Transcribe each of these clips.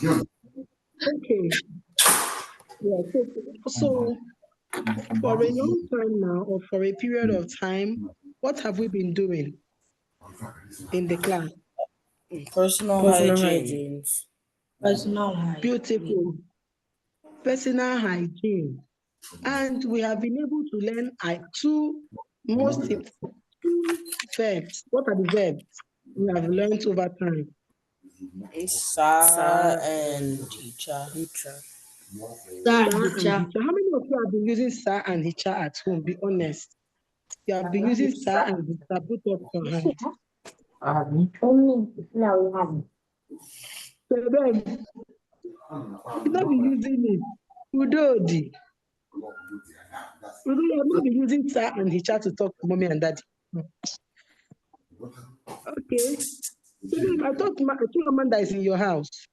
Okay. Yeah. So for a long time now, or for a period of time, what have we been doing in the class? Personal hygiene. Personal hygiene. Beautiful. Personal hygiene. And we have been able to learn two verbs. What are the verbs we have learned over time? Sa and Hicha. Sa and Hicha. How many of you have been using Sa and Hicha at home? Be honest. You have been using Sa and Hicha. Put up your hand. So then, you not be using it. Udodi. You have not been using Sa and Hicha to talk to mommy and daddy. Okay. So then I thought Amanda is in your house.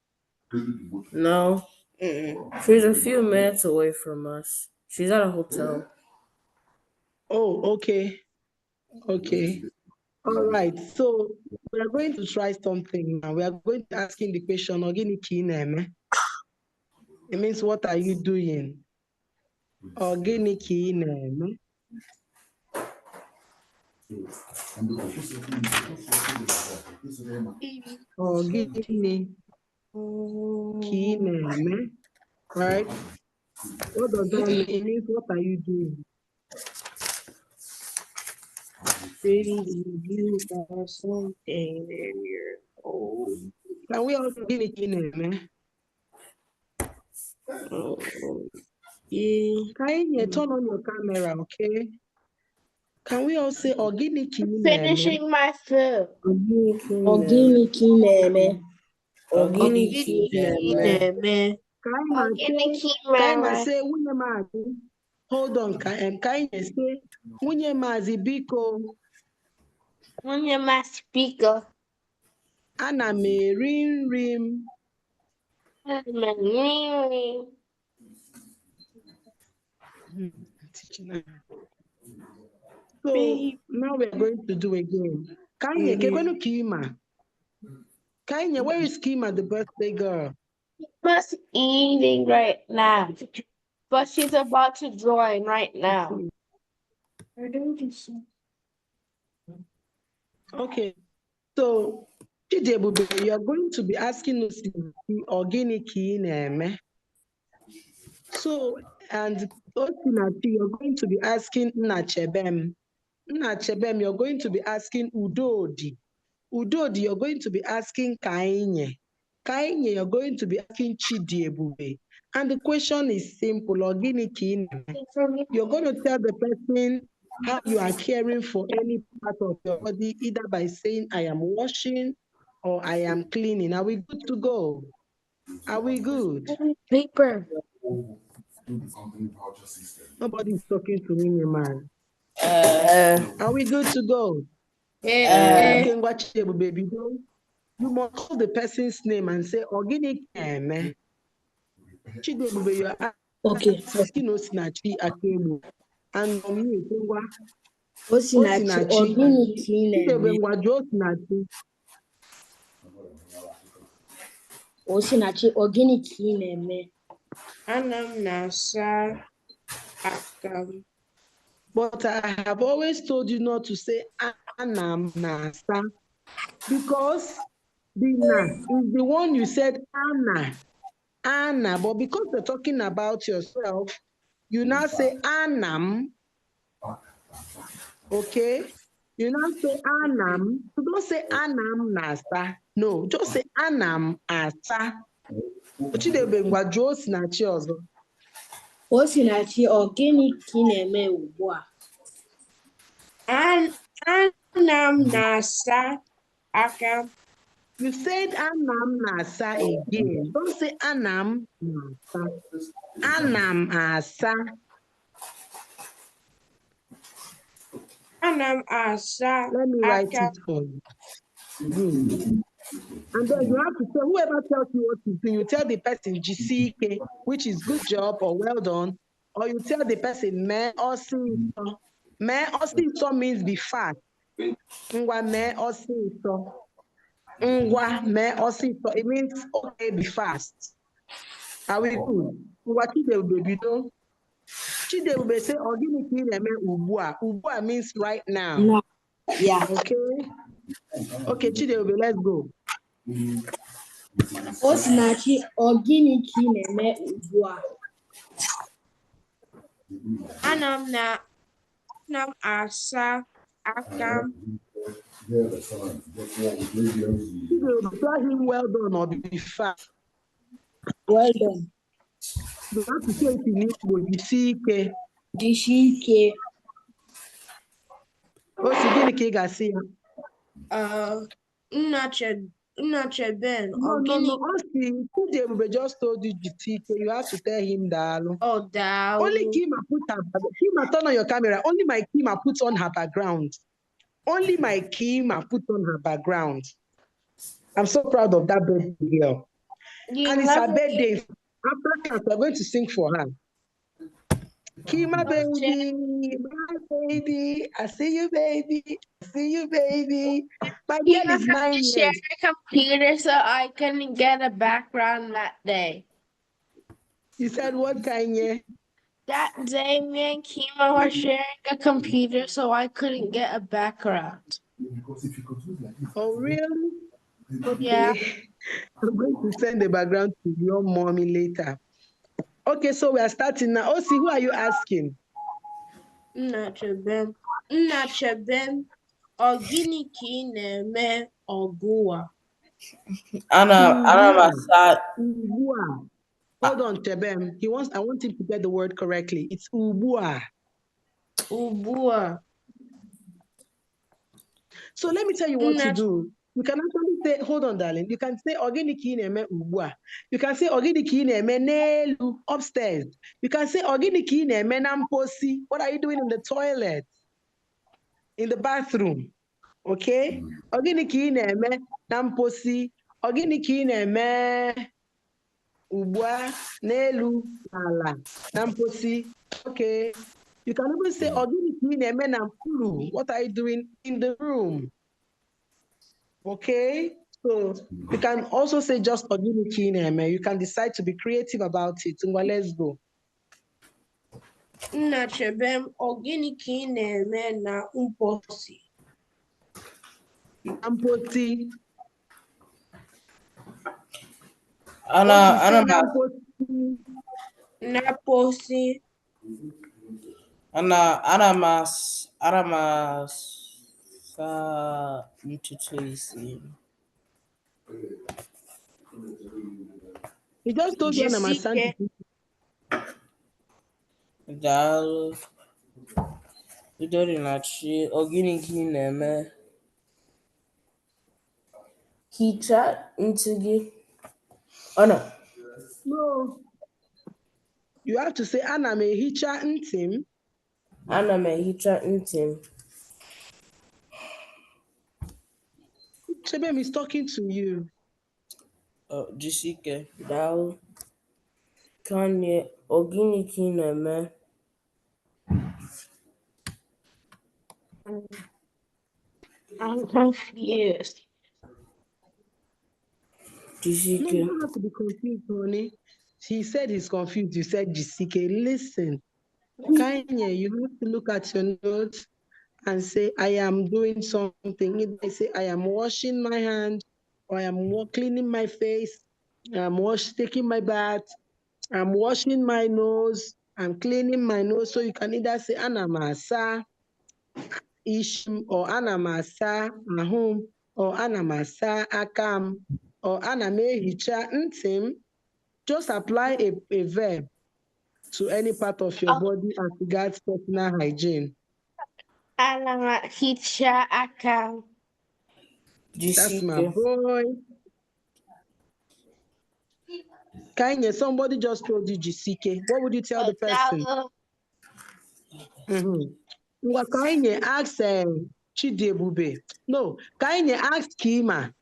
No. She's a few minutes away from us. She's at a hotel. Oh, okay. Okay. All right. So we are going to try something now. We are going to asking the question, Ogini Kineme. It means, what are you doing? Ogini Kineme. Ogini Kineme. Right? What does that mean? It means, what are you doing? Can we also give it in? Can you turn on your camera, okay? Can we all say organic? Finishing my food. Organic. Kaima say Wunye Mazi. Hold on, Kaima say Wunye Mazi Biko. Wunye Mazi Biko. Ana me rim. So now we're going to do again. Kanye, Kekwenu Kima. Kanye, where is Kima, the birthday girl? She's eating right now, but she's about to join right now. Okay, so Chidebube, you are going to be asking us organic. So, and Otinati, you're going to be asking Nachebem. Nachebem, you're going to be asking Udodi. Udodi, you're going to be asking Kainye. Kainye, you're going to be asking Chidiebube. And the question is simple, Ogini Kine. You're going to tell the person how you are caring for any part of your body, either by saying, I am washing or I am cleaning. Are we good to go? Are we good? Paper. Nobody's talking to me, man. Are we good to go? Okay, watch it, baby. You must call the person's name and say, Organic man. Chidebube, you are asking Osinachi Akemu. And me, Osinachi. Chidebube, Osinachi. Osinachi, organic name. Anam nasa akam. But I have always told you not to say Anam Nasa, because the na is the one you said Anna, but because you're talking about yourself, you now say Anam. Okay? You now say Anam. You don't say Anam Nasa. No, just say Anam Asa. Osinachi, organic name ugbu Anam nasa akam. You said Anam Nasa again. Don't say Anam Nasa. Anam Asa. Anam asa. Let me write it for you. And then you have to tell whoever tells you what to do, you tell the person GCK, which is good job or well done, or you tell the person me osiso. Me osiso means be fast. Ngwa me osiso. Ngwa me osito. It means okay, be fast. Are we good? Ngwa Chidebube bido. Chidebube say ogini ki na-eme ubua. Ubua means right now. No. Yeah. Okay? Okay, Chidebube, let's go. Osinachi ogini ka ị na-eme ugbu a? Ana m asa aka m. Chidebube, tell him well done or be fast. Well done. You have to say it in Igbo, jisike. Jisie ike. Osi gịnị ka ị ga-asị ya? Nna Cheben, No, Osi, Chidebube just told you jisike. You have to tell him daalụ. Oh, Only Kima turn on your camera. Only my Kima puts on her background. Only my Kima puts on her background. I'm so proud of that baby girl. And it's her birthday. After class, we're going to sing for her. Kima baby, my baby, I see you, baby, I see you, baby. My girl is 9 years. Share a computer so I couldn't get a background that day. You said what, Kanye? That day, me and Kima were sharing a computer so I couldn't get a background. Oh, really? Okay. Yeah. I'm going to send the background to your mommy later. Okay, so we are starting now. Osi, who are you asking? Nna Cheben, ọ gịnị ka ị na-eme ọgụ a? Ana masa. Ubua. Hold on, Chebem. I want him to get the word correctly. It's ubua. Ugbu a. So let me tell you what to do. You can actually say, hold on, darling. You can say ogini ki na-eme ubua. You can say ogini ki na-eme n'elu upstairs. You can say ogini ki na-eme na mposi. What are you doing in the toilet? In the bathroom. Okay? Ogini ki na-eme na mposi. Ogini ki na-eme ubua n'elu ala na mposi. Okay. You can even say ogini ki na-eme na mkpuru. What are you doing in the room? Okay, so you can also say just ogini ki na-eme. You can decide to be creative about it. Ngwa, let's go. Nna Cheben, ọ gịnị ka ị na-eme na mposi? Mposi. Ana Na-mposi. masa ntutu isi. He just told you I'm a Jisike. Daalụ. Bidoro na chi, ogini ka ị na-eme? Hichaa ntị gị. Oh no. No. You have to say ana m ehicha ntị m. Ana m ehicha ntị m. Chebem is talking to you. Jisike, daalụ. Kanye, ogini ka ị na-eme? I'm confused. No, Jisike. you don't have to be confused, honey. He said he's confused. You said Jisike. Listen, Kanye, you have to look at your notes and say, I am doing something. If I say, I am washing my hand, or I am cleaning my face, I'm taking my bath, I'm washing my nose, I'm cleaning my nose. So you can either say, Anamasa Ishim, or Anamasa Mahum, or Anamasa Akam, or Anamehicha Ntim. Just apply a verb to any part of your body as regards personal hygiene. Ana m ehicha aka. That's my Jisike. boy. Kanye, somebody just told you Jisike. What would you tell the person? Well, Kanye, ask Chidebube. No, Kanye, ask Kima.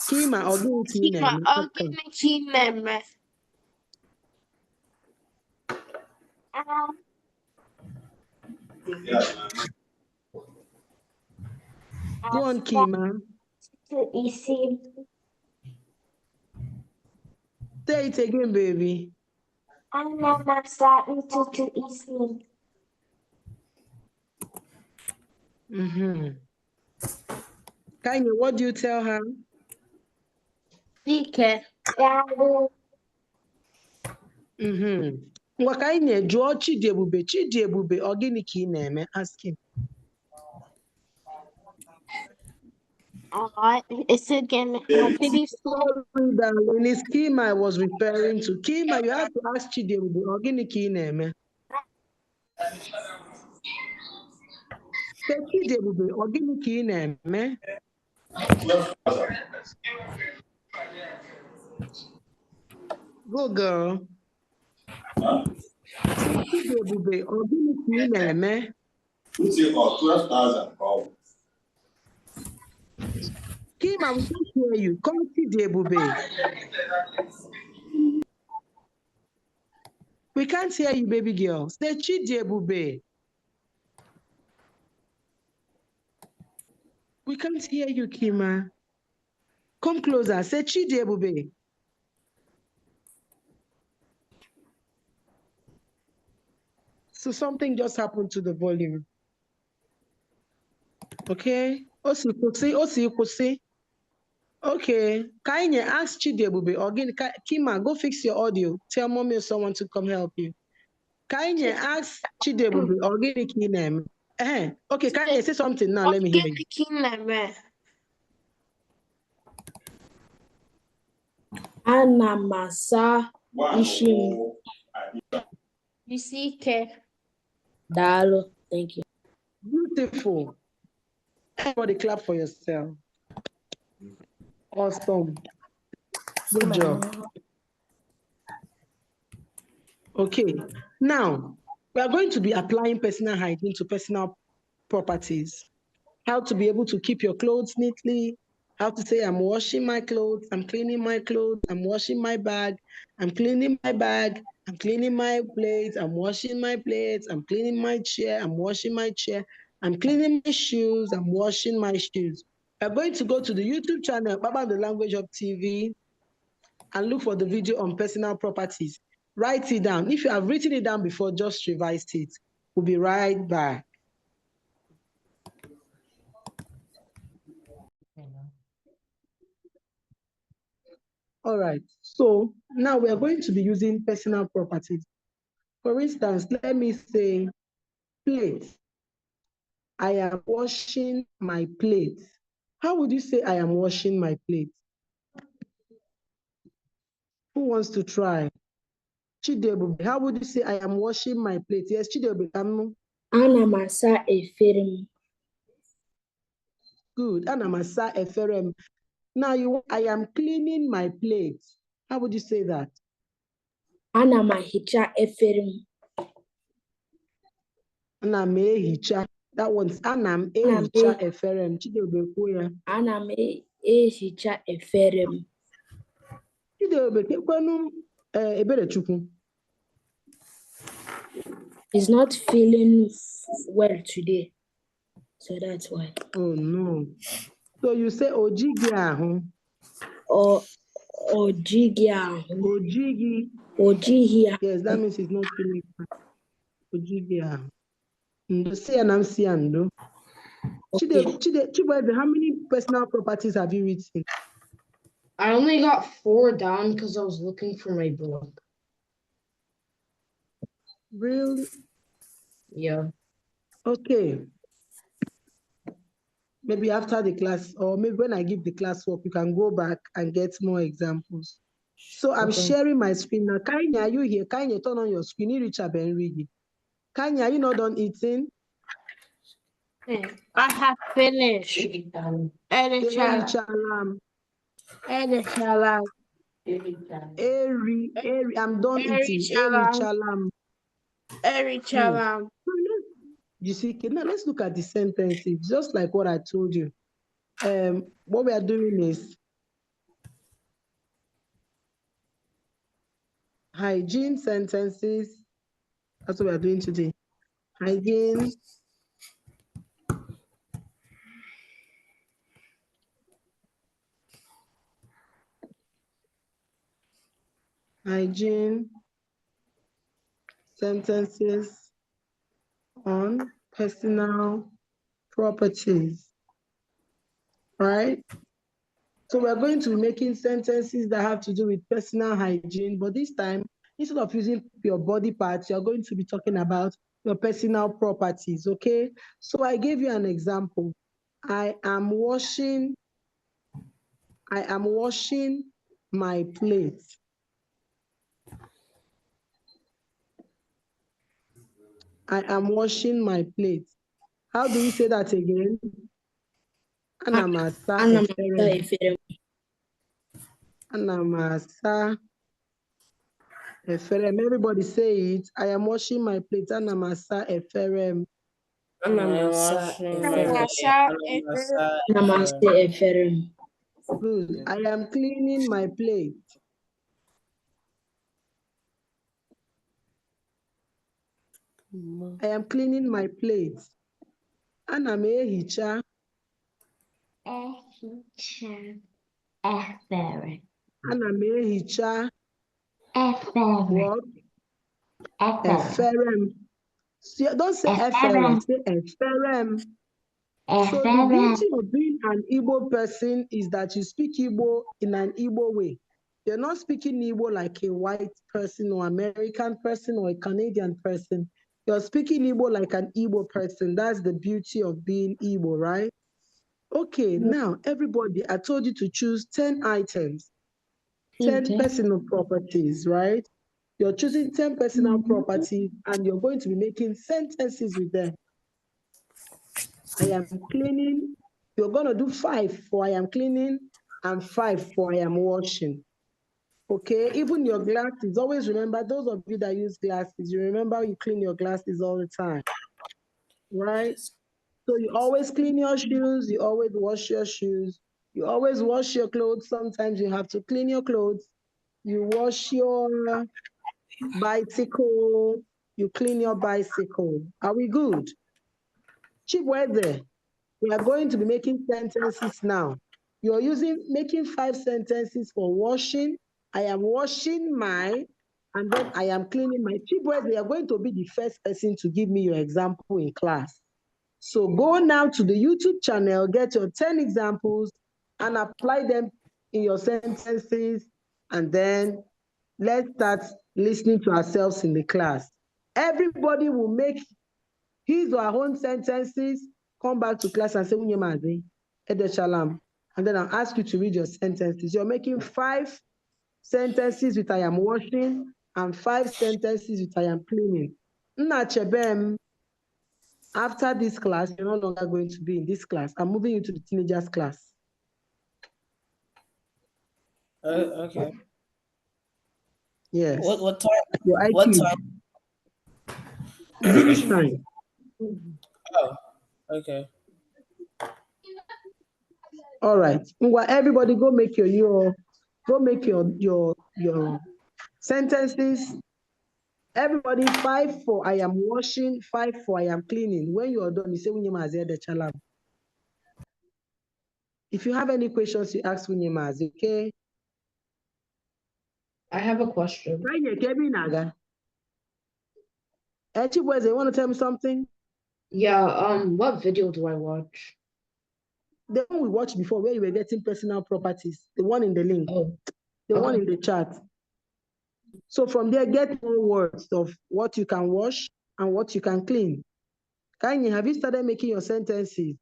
Kima, or Kima, ọ gịnị ka ị na-eme? Go on, Kima. easy. Say it again, baby. Anamasa into easy. Kanye, what do you tell her? Dike. Ngwa Kanye, jụọ Chidiebube. Chidiebube, ọ gịnị ka ị na-eme? Ask him. It's again. Sorry, darling. It's Kima I was referring to. Kima, you have to ask Chidiebube, ọ gịnị ka ị na-eme? Say Chidiebube, ọ gịnị ka ị na-eme? Go, girl. Say Chidiebube, ọ gịnị ka ị na-eme? 12,000. Kima, we can't hear you. Come Chidiebube. We can't hear you, baby girl. Say Chidiebube. We can't hear you, Kima. Come closer. Say Chidiebube. So something just happened to the volume. Okay. Osi. Okay. Kanye, ask Chidiebube. Again, Kima, go fix your audio. Tell mommy or someone to come help you. Kanye, ask Chidiebube. Again, Kinem. Okay, Kanye, say something now. Let me hear you. Anamasa ishim. You see, Ke. Dalo. Thank you. Beautiful. Everybody clap for yourself. Awesome. Good job. Okay. Now, we are going to be applying personal hygiene to personal properties. How to be able to keep your clothes neatly. How to say, I'm washing my clothes, I'm cleaning my clothes, I'm washing my bag, I'm cleaning my bag, I'm cleaning my plates, I'm washing my plates, I'm cleaning my chair, I'm washing my chair, I'm cleaning my shoes, I'm washing my shoes. We're going to go to the YouTube channel, Kpakpando Language Hub TV, and look for the video on personal properties. Write it down. If you have written it down before, just revise it. We'll be right back. All right, so now we are going to be using personal properties. For instance, let me say plate. I am washing my plate. How would you say I am washing my plate? Who wants to try? Chidiebube, how would you say I am washing my plate? Yes, Chidiebube, Anamasa eferem. Good. Anamasa eferem. Now I am cleaning my plate. How would you say that? Anamahicha eferem. Anam ehicha. That one's anam ehicha eferem. Chidiebube kuya. Anam ehicha eferem. Chidiebube kekwenu Eberechukwu. He's not feeling well today, so that's why. Oh no. So you say ojigi ahu. Or ojigi ahu. Ojigi. Ojihi ahu. Yes, that means he's not feeling fine. Ojigi ahu. Ndo si anam si ando. Chidiebube, how many personal properties have you written? I only got 4 down because I was looking for my book. Really? Yeah. Okay. Maybe after the class, or maybe when I give the class work, you can go back and get more examples. So I'm sharing my screen now. Kanye, are you here? Kanye, turn on your screen. You reach up and read it. Kanye, are you not done eating? I have finished. Chalam. Eri, I'm done eating. Eri chalam. Eri chalam. You see, now let's look at the sentences, just like what I told you. What we are doing is hygiene sentences. That's what we are doing today. Hygiene. Hygiene sentences on personal properties, right? So we're going to be making sentences that have to do with personal hygiene, but this time, instead of using your body parts, you're going to be talking about your personal properties, okay? So I gave you an example. I am washing my plate. I am washing my plate. How do we say that again? Ana m asa Ana m efere asa m. efere m. Ana m asa efere m. Everybody say it. I am washing my plate. Ana m asa efere m. I'm Anamasa washing my efere. plate. Anamasa efere m. Good. I am cleaning my plate. I am cleaning my plate. Ana m ehicha Efere. Ana m ehicha Efere. what? Efere. Efere m. Don't say efere, say efere m. So the Efere. beauty of being an Igbo person is that you speak Igbo in an Igbo way. You're not speaking Igbo like a white person or American person or a Canadian person. You're speaking Igbo like an Igbo person. That's the beauty of being Igbo, right? Okay, now everybody, I told you to choose 10 items, 10 personal properties, right? You're choosing 10 personal properties and you're going to be making sentences with them. I am cleaning. You're going to do 5 for I am cleaning and 5 for I am washing. Okay, even your glasses, always remember, those of you that use glasses, you remember you clean your glasses all the time, right? So you always clean your shoes, you always wash your shoes, you always wash your clothes. Sometimes you have to clean your clothes. You wash your bicycle, you clean your bicycle. Are we good? Cheap weather. We are going to be making sentences now. You're making 5 sentences for washing. I am washing my, and then I am cleaning my. Cheap boys, they are going to be the first person to give me your example in class. So go now to the YouTube channel, get your 10 examples and apply them in your sentences. And then let's start listening to ourselves in the class. Everybody will make his or her own sentences, come back to class and say, Unyemazi, Ede Shalom. And then I'll ask you to read your sentences. You're making 5 sentences with I am washing and 5 sentences with I am cleaning. Nnachebem, after this class, you're no longer going to be in this class. I'm moving you to the teenagers class. Okay. Yes. What time? Your IQ. What time? This time. Oh, okay. All right. Well, everybody go make your sentences. Everybody 5 for I am washing, 5 for I am cleaning. When you are done, you say Unyemazi the chalam. If you have any questions, you ask Unyemazi, okay? I have a question. Boys, they want to tell me something? Yeah, what video do I watch? The one we watched before where you were getting personal properties, the one in the link, the one in the chat. So from there, get more words of what you can wash and what you can clean. Kanye, have you started making your sentences?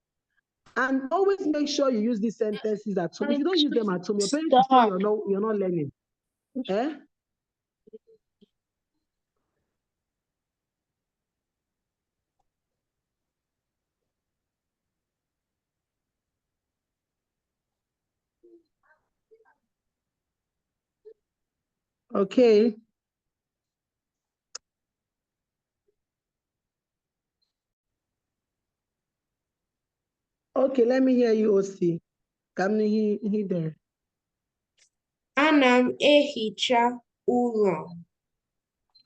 And always make sure you use these sentences at home. If you don't use them at home, your parents will say you're not learning. Eh? Okay. Okay, let me hear you, OC. Come here there. Ana m ehicha ụlọ.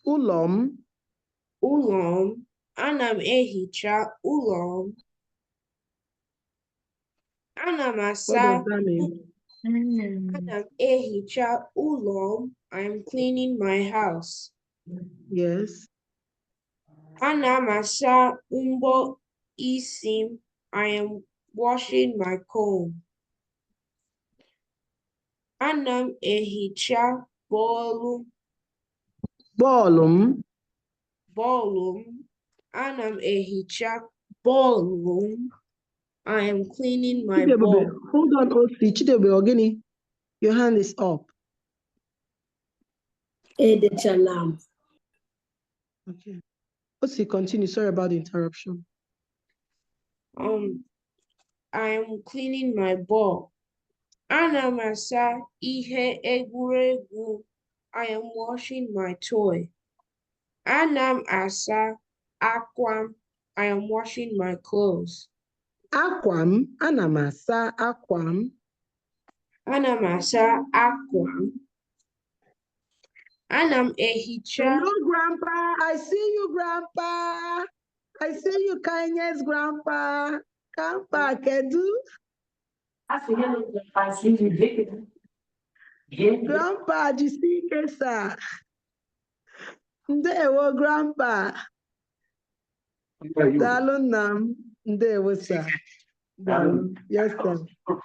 Ụlọ m. Ụlọ m. Ana m ehicha ụlọ m. Ana m What asa. does that mean? Ana m ehicha ụlọ m. I am cleaning my house. Yes. Ana m asa mbọ isi m. I am washing my comb. Ana m ehicha bọọlụ Ballum. m. Ana m ehicha bọọlụ m. I am cleaning my Chidebube, ball. hold on, OC. Chidebube Ogini, your hand is up. Edechalam. Okay. OC, continue. Sorry about the interruption. I am cleaning my ball. Ana m asa ihe egwuregwu. I am washing my toy. Ana m asa akwa m. I am washing my clothes. Aquam, ana m asa aquam. Ana m asa akwa m. Ana m ehicha. Hello, Grandpa. I see you, Grandpa. I see you, kindness, Grandpa. Grandpa, kedu? Grandpa, jisike sa. Ndewo, Grandpa. Daalụ nna m. Ndewo, sir. Daalụ. Yes, sir. Oh.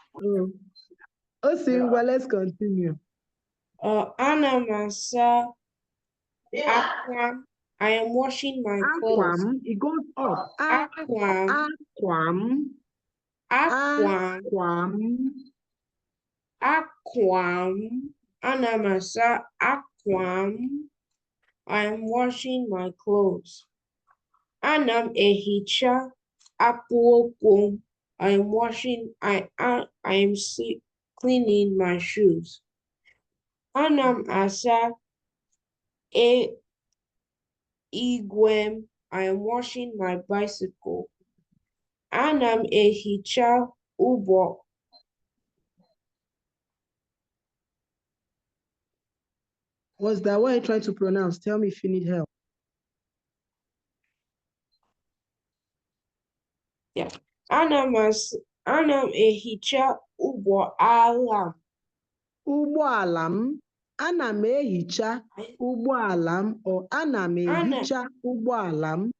Osingwa, let's continue. Ana m asa akwa. I am washing my clothes. Aquam, it goes up. Aquam. Aquam. Aquam. Aquam. Aquam. Ana m asa aquam. I am washing my clothes. Ana m ehicha akpụkpọ ụkwụ m. I am cleaning my shoes. Ana m asa igwe m. I am washing my bicycle. Ana m ehicha ụgbọ. What's that? What are you trying to pronounce? Tell me if you need help. Yeah. Ana m ehicha ụgbọ ala m. Ụgbọala m. Ana m ehicha ụgbọala m or ana m ehicha ụgbọala m.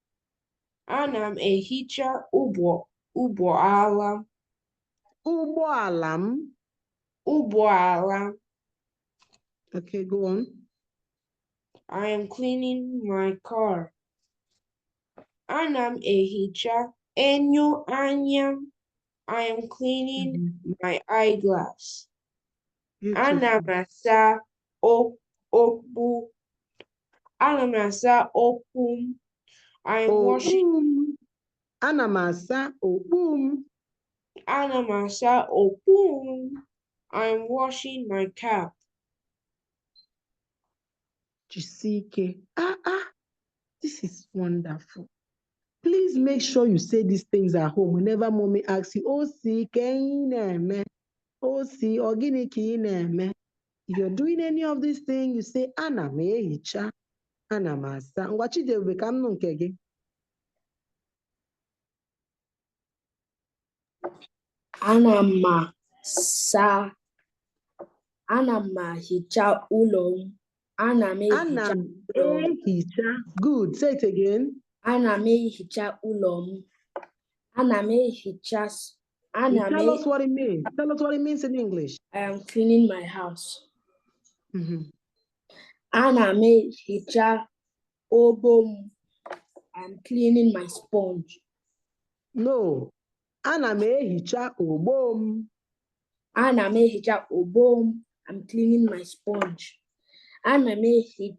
Ana m ehicha ụgbọala m. Ụgbọala m. Ụgbọala. Okay, go on. I am cleaning my car. Ana m ehicha enyo anya m. I am cleaning my eyeglass. Ana m asa okpu. Ana m asa okpu m. I am washing. Ana m asa okpu m. Ana m asa okpu m. I am washing my cap. Jisike. This is wonderful. Please make sure you say these things at home whenever mommy asks you, oh, see, if you're doing any of these things, you say, ana m ehicha, ana m asa. Ngwa Chidebube ka m nụ nke gị. Ana m ehicha ụlọ m. Ana m ehicha ụlọ m. Ehicha. Good. Say it again. Ana m ehicha ụlọ m. Ana m ehicha. Tell us what it means. Tell us what it means in English. I am cleaning my house. Ana m ehicha obo m. I am cleaning my sponge. No. Ana m ehicha ogbo m. Ana m ehicha obo m. I'm cleaning my sponge. Ana m ehicha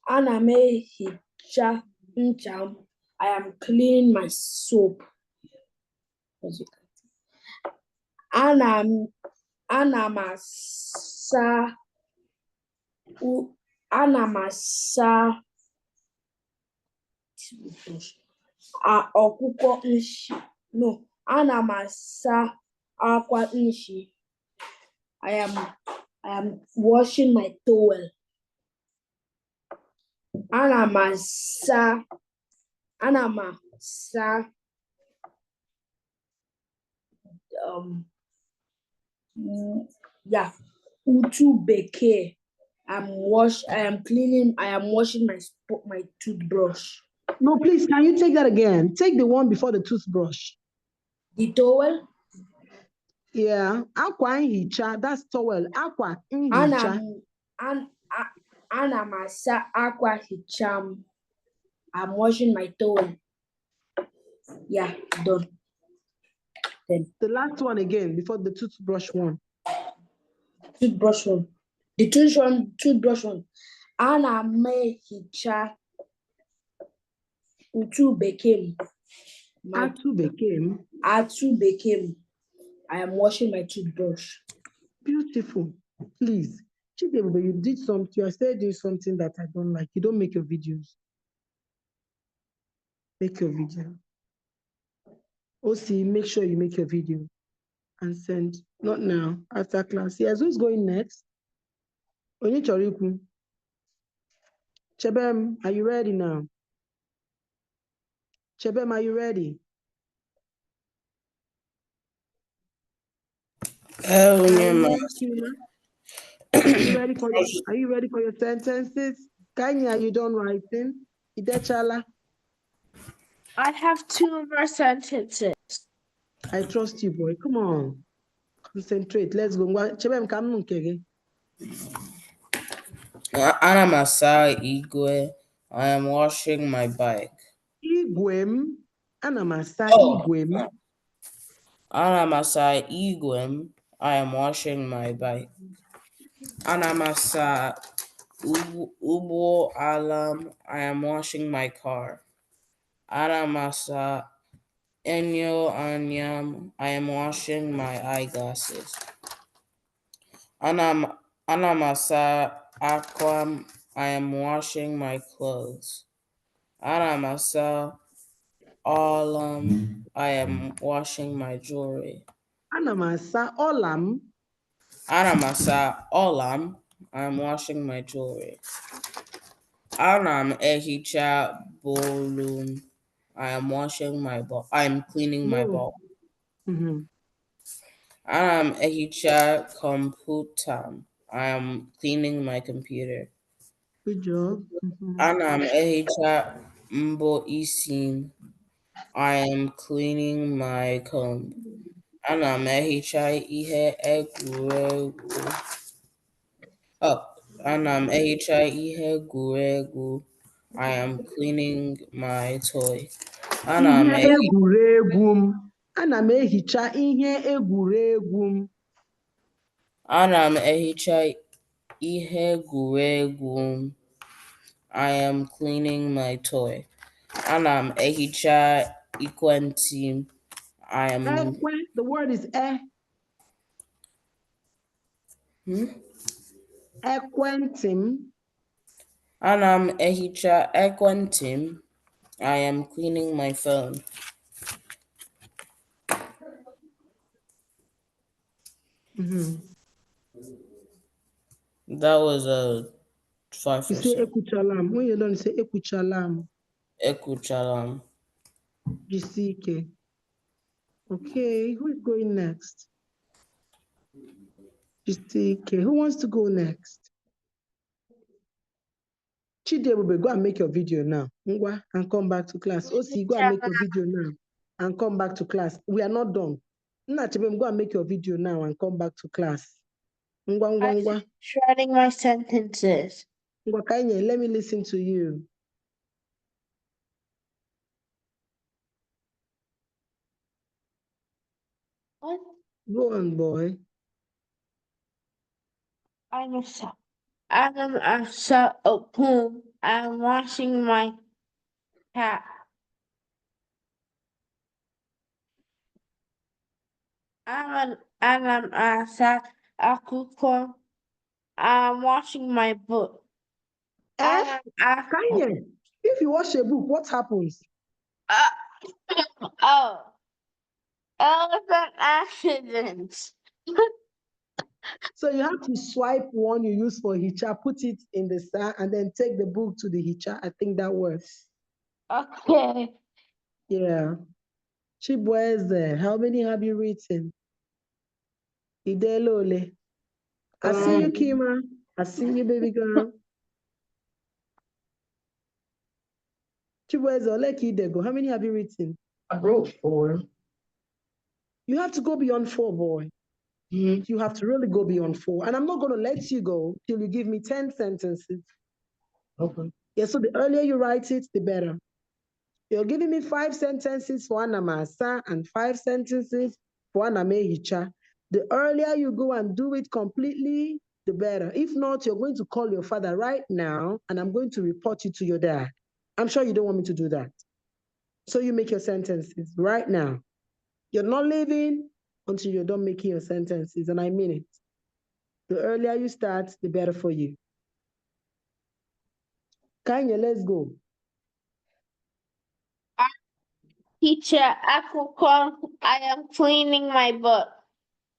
Ana m ehicha ncha m. I am cleaning my soap. Ana m asa ọkụkọ nshi. No, ana m asa akwa nshi. I am washing my towel. Ana m asa Ana m asa yeah, utu bekee. I am washing my toothbrush. No, please, can you take that again? Take the one before the toothbrush. The towel. Yeah. Aqua nhicha, that's towel. Aqua Ana nhicha. m asa akwa hicha m. I'm washing my towel. Yeah, done. Then The last one again before the toothbrush one. toothbrush one. The toothbrush one. Ana m ehicha utu bekee m. Atu became Atu bekee m. I am washing my toothbrush. beautiful. Please, Chidebube, you did something. You are still doing something that I don't like. You don't make your videos. Make your video. OC, make sure you make your video and send. Not now, after class. Yes, who's going next? Onichoriku. Chebem, are you ready now? Chebem, are you ready? Oh, Are you ready for your sentences? Kanya, you done writing? Idechala, I have 2 more sentences. I trust you, boy. Come on. Concentrate. Let's go. Chebem, come on, Kege. Ana m asa igwe. I am washing my bike. Igwem, ana m asa Oh, igwem. Ana m asa igwe m. I am washing my bike. Ana m asa ugbo ala m. I am washing my car. Ana m asa enyo anya m. I am washing my eyeglasses. Ana m asa akwa m. I am washing my clothes. Ana m asa olam. I am washing my jewelry. Ana m asa ọla m. Ana m asa olam. I am washing my jewelry. Ana m ehicha bolu m. I am cleaning my No. bowl. Mhm. Ana m ehicha kọmputa m. I am cleaning my computer. Good job. Mhm. Ana m ehicha mbọ isi m. I am cleaning my comb. Ana m ehicha ihe egwuregwu. Ana m ehicha ihe egwuregwu. I am cleaning my toy. Ana m Ihe egwuregwu m. Ana m ehicha ihe egwuregwu m. Ana m ehicha ihe egwuregwu m. I am cleaning my toy. Ana m ehicha ekwentị m. The word is ekwentị m. Ana m ehicha ekwentị m. I am cleaning my phone. Mhm. That was a 5%. You say ekuchalam. When you're done, you say ekuchalam. Ekuchalam. Jisike. Okay, who is going next? Jisike. Who wants to go next? Chidebube, go and make your video now. Ngwa, and come back to class. Osi, go and make your video now and come back to class. We are not done. Nnachebem, go and make your video now and come back to class. Ngwa, ngwa, I'm ngwa. writing my sentences. Ngwa, Kanye, let me listen to you. What? Go on, boy. I'm a poom. I'm washing my cat. I'm a akuko. I'm washing my book. Kanye, if you wash a book, what happens? Oh, elephant accident. So you have to swipe one you use for hitcher, put it in the sand, and then take the book to the hitcher. I think that works. Okay. Yeah. Chibweze, how many have you written? Idelole. I see you, Kima. I see you, baby girl. Chibweze, Oleki Idego, how many have you written? I wrote 4. You have to go beyond 4, boy. You have to really go beyond 4. And I'm not going to let you go till you give me 10 sentences. Okay. Yeah, so the earlier you write it, the better. You're giving me 5 sentences for Anamasa and 5 sentences for Anamehicha. The earlier you go and do it completely, the better. If not, you're going to call your father right now and I'm going to report you to your dad. I'm sure you don't want me to do that. So you make your sentences right now. You're not leaving until you're done making your sentences, and I mean it. The earlier you start, the better for you. Kanye, let's go. Teacher Akukon, I am cleaning my book.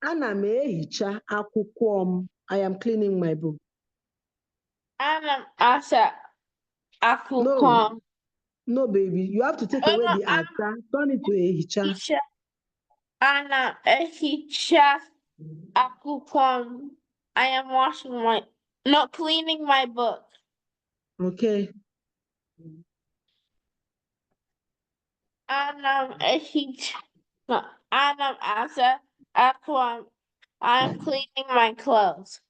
Ana m ehicha akwụkwọ m. I am cleaning my book. Anam asa Akukon. No, baby. You have to take away the ata, turn it to ehicha. Teacher Anam ehicha Akukon. I am cleaning my book. Okay. Anam ehicha. No, Anam asa Akukon. I am cleaning my clothes.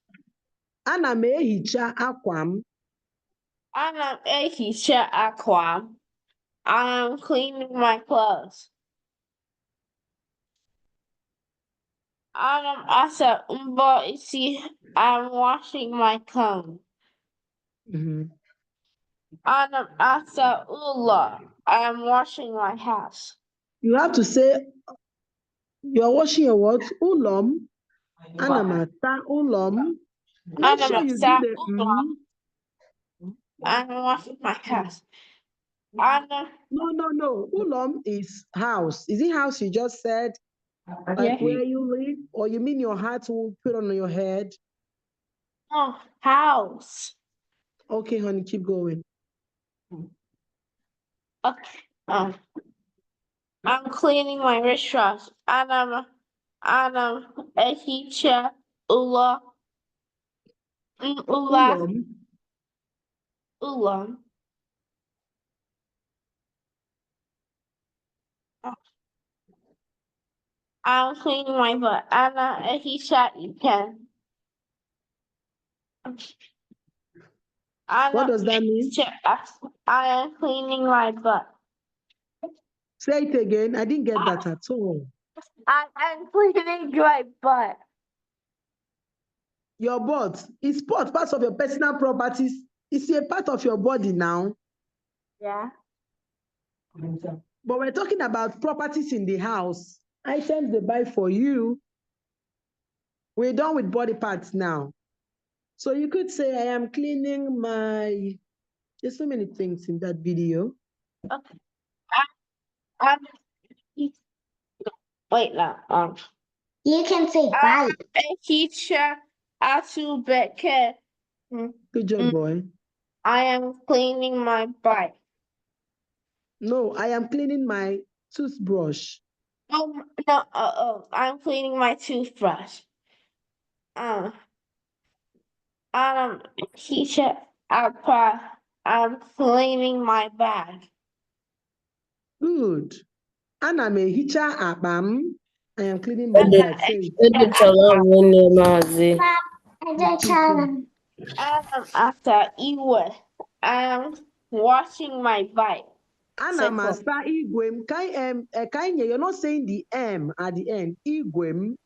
Ana m ehicha akwa m. Anam ehicha akwa. I am cleaning my clothes. Anam asa umbo isi. I'm washing my comb. Anam asa ula. I am washing my house. You have to say, you're washing your what? Ulom. Ana m asa ulom. Make Anam sure you do asa the ula. I'm washing my house. Anam. No. Ulom is house. Is it house you just said? Like Yeah. where you live? Or you mean your hat will put on your head? Oh, house. Okay, honey, keep going. Okay. I'm cleaning my wristwatch. Anam ehicha ula. Ula. Ulom. Ulam. I'm cleaning my butt. Anna ehicha ikan. What does that mean? I am cleaning my butt. Say it again. I didn't get that at all. I am cleaning my butt. Your butt is part of your personal properties. It's a part of your body now. Yeah. But we're talking about properties in the house. Items they buy for you. We're done with body parts now. So you could say, I am cleaning my... There's so many things in that video. Okay. Wait now. You can say bye. Ehicha atubeke. Good job, boy. I am cleaning my butt. No, I am cleaning my toothbrush. Oh no. I'm cleaning my toothbrush. Teacher, I'm cleaning my bag. Good. Ana m ehicha akpa m. I am cleaning my bag. Say it. After Iwe, I'm washing my bike. Ana m asa igwe m. Kanye, you're not saying the M at the end. Igwe m.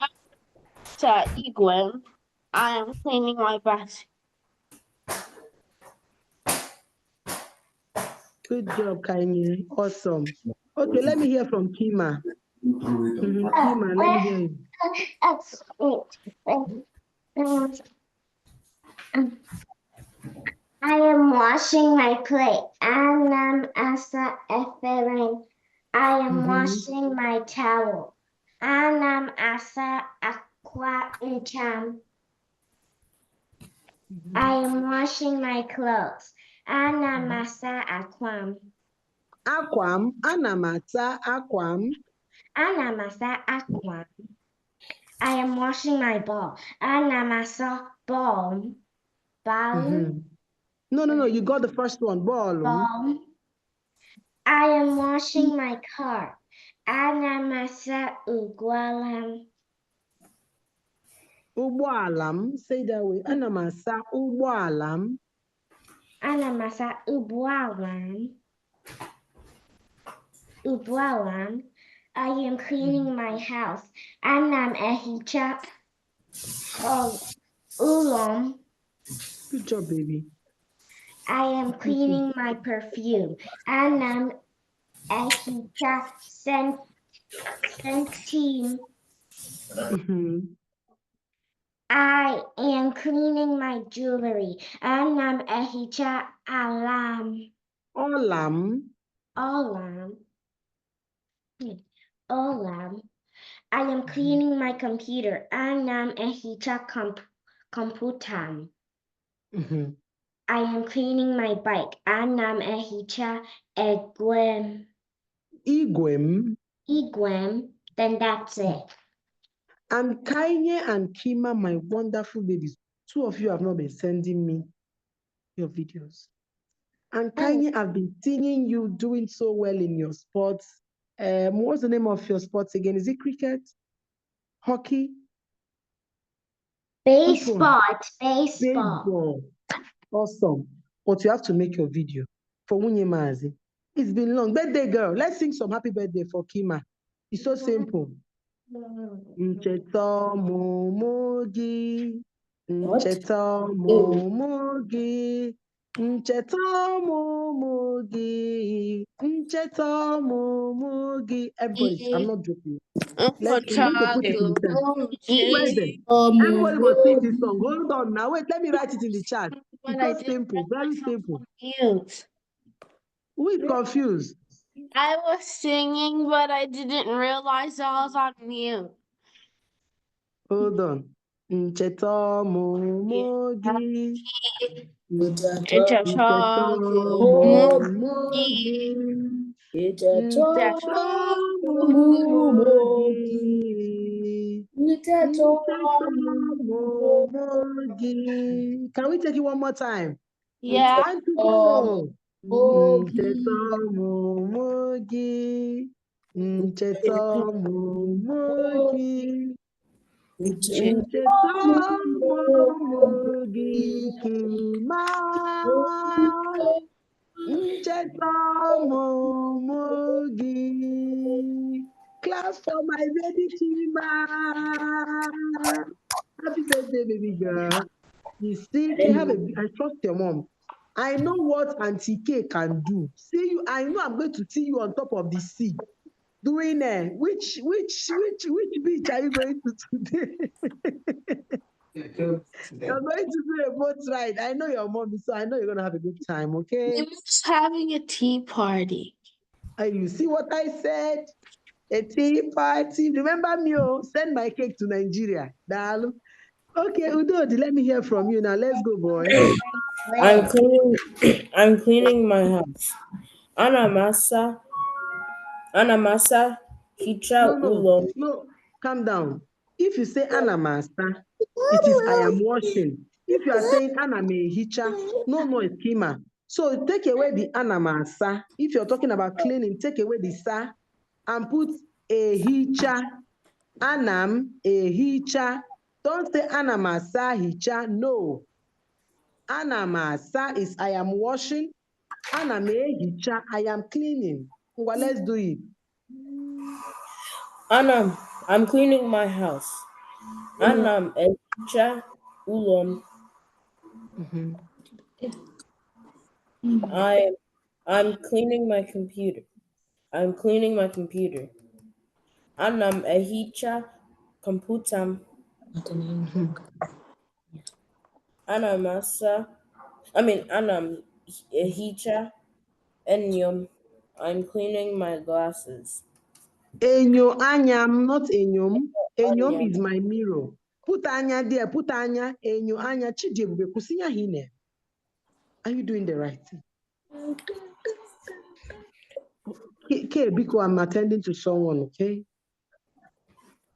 After Igwe, I am cleaning my bike. Good job, Kanye. Awesome. Okay, let me hear from Kima. Kima, let me hear you. I am washing my plate. Anam asa eferen. I am washing my towel. Anam asa aqua incham. I am washing my clothes. Ana m asa akwa m. Akwa m, ana m asa akwa m. Ana m asa akwa m. I am washing my ball. Ana m asa ball m. Ball. No, you got the first one. Ball. Ball. I am washing my car. Ana m asa ụgbọala m. Ụgbọala m. Say that way. Ana m asa ụgbọala m. Ana m asa ụgbọala m. Ụgbọala m. I am cleaning my house. Ana m ehicha ụlọ m. Good job, baby. I am cleaning my perfume. Ana m ehicha scenting. I am cleaning my jewelry. Ana m ehicha ala m. Ọla m. Ọla m. I am cleaning my computer. Ana m ehicha kọmputa m. I am cleaning my bike. Ana m ehicha igwe m. Igwe m. Then that's it. And Kanye and Kima, my wonderful babies, two of you have not been sending me your videos. And Kanye, I've been seeing you doing so well in your sports. What's the name of your sports again? Is it cricket? Hockey? Baseball. Baseball. Awesome. But you have to make your video for Wunye Mazi. It's been long. Birthday girl. Let's sing some happy birthday for Kima. It's so simple. Ncheta ọmụmụ gị. Ncheta ọmụmụ gị. Ncheta ọmụmụ gị. Ncheta ọmụmụ gị. Everybody, I'm not joking. Let's put it in the chat. Everybody must sing this song. Hold on now. Wait, let me write it in the chat. It's so simple, very simple. Who is confused? I was singing, but I didn't realize I was on mute. Hold on. Ncheta ọmụmụ gị. Ncheta ọmụmụ gị. Ncheta ọmụmụ gị. Can we take it one more time? Yeah. One, two, go. Ncheta ọmụmụ gị. Ncheta ọmụmụ gị. Ncheta ọmụmụ gị Kima. Ncheta ọmụmụ gị. Clap for my baby Kima. Happy birthday, baby girl. You see, I trust your mom. I know what Auntie K can do. See you. I know I'm going to see you on top of the sea. Doing which beach are you going to today? You're going to do a boat ride. I know your mom, so I know you're gonna have a good time. Okay. We're just having a tea party. And you see what I said? A tea party. Remember me? Oh, send my cake to Nigeria. Dalu. Okay, Udodi, let me hear from you now. Let's go, boy. I'm cleaning my house. Ana masa hicha ulo. No, calm down. If you say anamasa, it is I am washing. If you are saying aname hicha, no, it's kima. So take away the anamasa. If you're talking about cleaning, take away the sa and put a hicha. Anam a hicha. Don't say anamasa hicha. No. Anamasa is I am washing. Aname hicha, I am cleaning. Well, let's do it. Anam, I'm cleaning my house. Anam ehicha ulom. I'm cleaning my computer. I'm cleaning my computer. Anam ehicha computam. Anam ehicha enyom. I'm cleaning my glasses. Enyo anyam, not enyom. Enyom is my mirror. Put anya there, put anya, enyo anya, chidebube kusinya hine. Are you doing the right thing? Okay, Biko, I'm attending to someone, okay?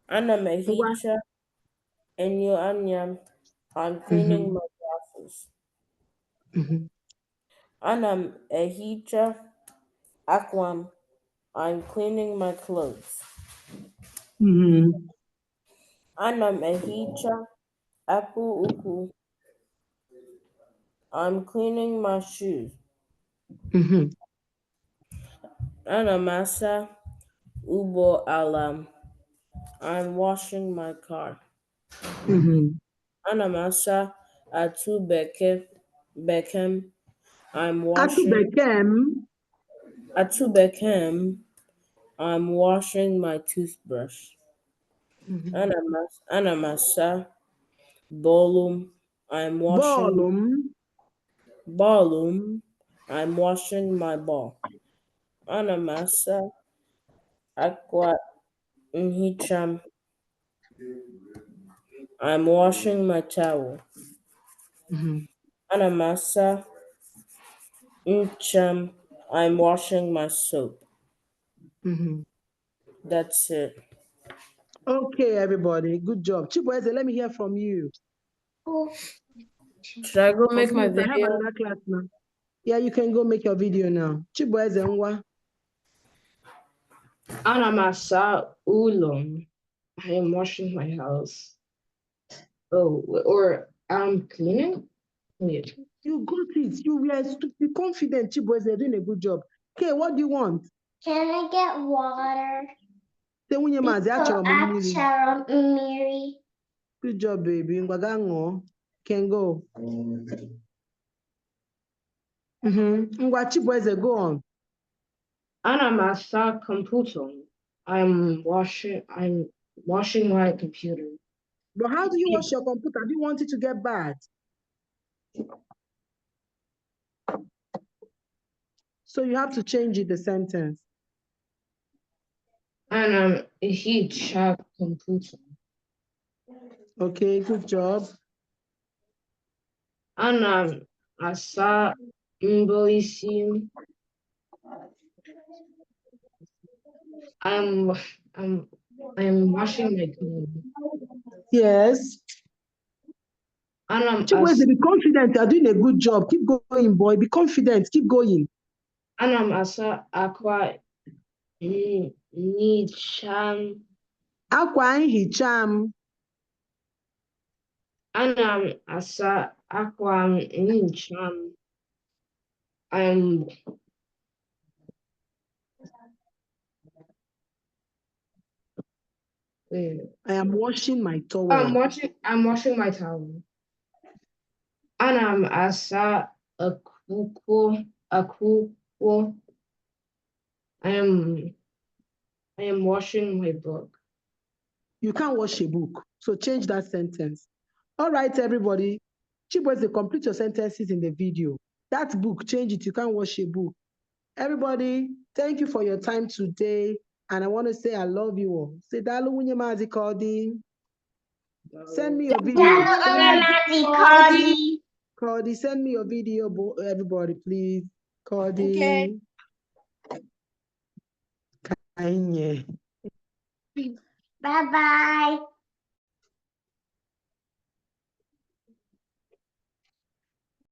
Ana m ehicha enyo anya m. I'm cleaning my glasses. Ana m ehicha akwa m. I'm cleaning my clothes. Ana m ehicha akpụ ụkwụ. I'm cleaning my shoes. Ana m asa ụgbọ ala m. I'm washing my car. Ana m asa atụ bekee m. I'm washing my toothbrush. Ana m asa bọọlụ m. I'm washing my ball. Ana m asa akwa nhicha m. I'm washing my towel. Ana m asa ncha m. I'm washing my soap. That's it. Okay, everybody. Good job. Chibueze, let me hear from you. Should I go make my video? I have another class now. Yeah, you can go make your video now. Chibueze, ngwa. Ana m asa ụlọ m. I am washing my house. Oh, or I'm cleaning? Wait. You got it. You were be confident, Chibueze. You're doing a good job. Okay, what do you want? Can I get water? Achọrọ Achọrọ mmiri. Good job, baby. Ngwa gaa ṅụọ. Can go. Ngwa Chibueze, go on. Ana m asa computer. I'm washing my computer. But how do you wash your computer? Do you want it to get bad? So you have to change it, the sentence. Ana m ehicha computer. Okay, good job. Ana m asa mbọ isi m. I'm washing my clothes. Yes. Chibueze, be confident. You're doing a good job. Keep going, boy. Be confident. Keep going. Ana m asa akwa nhicha m. Akwa nhicha m. Ana m asa akwa nhicha m. I am washing my towel. I'm washing my towel. Ana m asa akwụkwọ. I am washing my book. You can't wash a book, so change that sentence. All right, everybody. Chibueze, complete your sentences in the video. That book, change it. You can't wash a book. Everybody, thank you for your time today. And I want to say I love you all. Say dalu unye mazi Kodi. Send me your video. Kodi, send me your video, everybody, please. Kodi. Okay. Bye-bye.